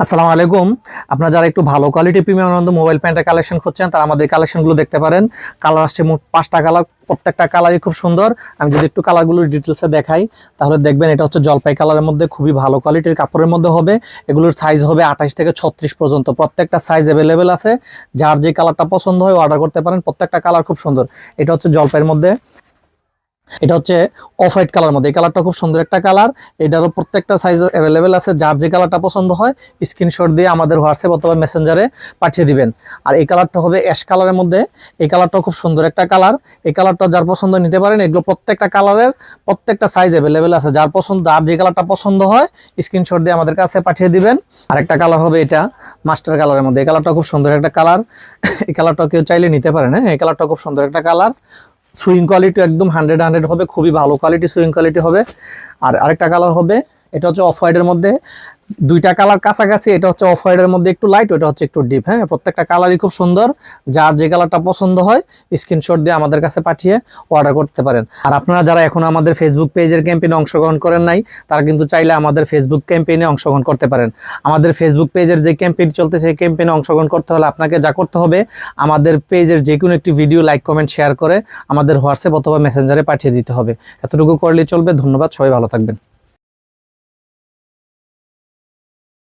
আসসালামু আলাইকুম। আপনারা যারা একটু ভালো কোয়ালিটি প্রিমিয়াম আনন্দ মোবাইল প্যান্টের কালেকশন খুঁজছেন তারা আমাদের কালেকশনগুলো দেখতে পারেন। কালার আসছে মোট 5টা কালার, প্রত্যেকটা কালারই খুব সুন্দর। আমি যদি একটু কালারগুলো ডিটেলসে দেখাই তাহলে দেখবেন এটা হচ্ছে জলপাই কালারের মধ্যে খুবই ভালো কোয়ালিটির কাপড়ের মধ্যে হবে। এগুলোর সাইজ হবে 28 থেকে 36 পর্যন্ত, প্রত্যেকটা সাইজ অ্যাভেলেবেল আছে। যার যে কালারটা পছন্দ হয় অর্ডার করতে পারেন। প্রত্যেকটা কালার খুব সুন্দর। এটা হচ্ছে জলপাইয়ের মধ্যে, এটা হচ্ছে অফ হোয়াইট কালার মধ্যে। এই কালারটা খুব সুন্দর একটা কালার। এটারও প্রত্যেকটা সাইজ অ্যাভেলেবেল আছে। যার যে কালারটা পছন্দ হয় স্ক্রিনশট দিয়ে আমাদের হোয়াটসঅ্যাপ অথবা মেসেঞ্জারে পাঠিয়ে দিবেন। আর এই কালারটা হবে অ্যাশ কালারের মধ্যে। এই কালারটাও খুব সুন্দর একটা কালার। এই কালারটা যার পছন্দ নিতে পারেন। এগুলো প্রত্যেকটা কালারের প্রত্যেকটা সাইজ অ্যাভেলেবেল আছে। যার যে কালারটা পছন্দ হয় স্ক্রিনশট দিয়ে আমাদের কাছে পাঠিয়ে দিবেন। আর একটা কালার হবে এটা মাস্টার কালারের মধ্যে। এই কালারটা খুব সুন্দর একটা কালার। এই কালারটা কেউ চাইলে নিতে পারেন। হ্যাঁ, এই কালারটা খুব সুন্দর একটা কালার। সুইং কোয়ালিটি একদম 100 হবে, খুবই ভালো কোয়ালিটি সুইং কোয়ালিটি হবে। আর আরেকটা কালার হবে, এটা হচ্ছে অফ হোয়াইটের মধ্যে। দুইটা কালার কাছাকাছি, এটা হচ্ছে অফ হোয়াইটের মধ্যে একটু লাইট, ওটা হচ্ছে একটু ডিপ। হ্যাঁ, প্রত্যেকটা কালারই খুব সুন্দর। যার যে কালারটা পছন্দ হয় স্ক্রিনশট দিয়ে আমাদের কাছে পাঠিয়ে অর্ডার করতে পারেন। আর আপনারা যারা এখন আমাদের ফেসবুক পেজের ক্যাম্পেইনে অংশগ্রহণ করেন নাই তারা কিন্তু চাইলে আমাদের ফেসবুক ক্যাম্পেইনে অংশগ্রহণ করতে পারেন। আমাদের ফেসবুক পেজের যে ক্যাম্পেইন চলতেছে সেই ক্যাম্পেইনে অংশগ্রহণ করতে হলে আপনাকে যা করতে হবে, আমাদের পেজের যে কোনো একটি ভিডিও লাইক কমেন্ট শেয়ার করে আমাদের হোয়াটসঅ্যাপ অথবা মেসেঞ্জারে পাঠিয়ে দিতে হবে। এতটুকু করলেই চলবে। ধন্যবাদ, সবাই ভালো থাকবেন।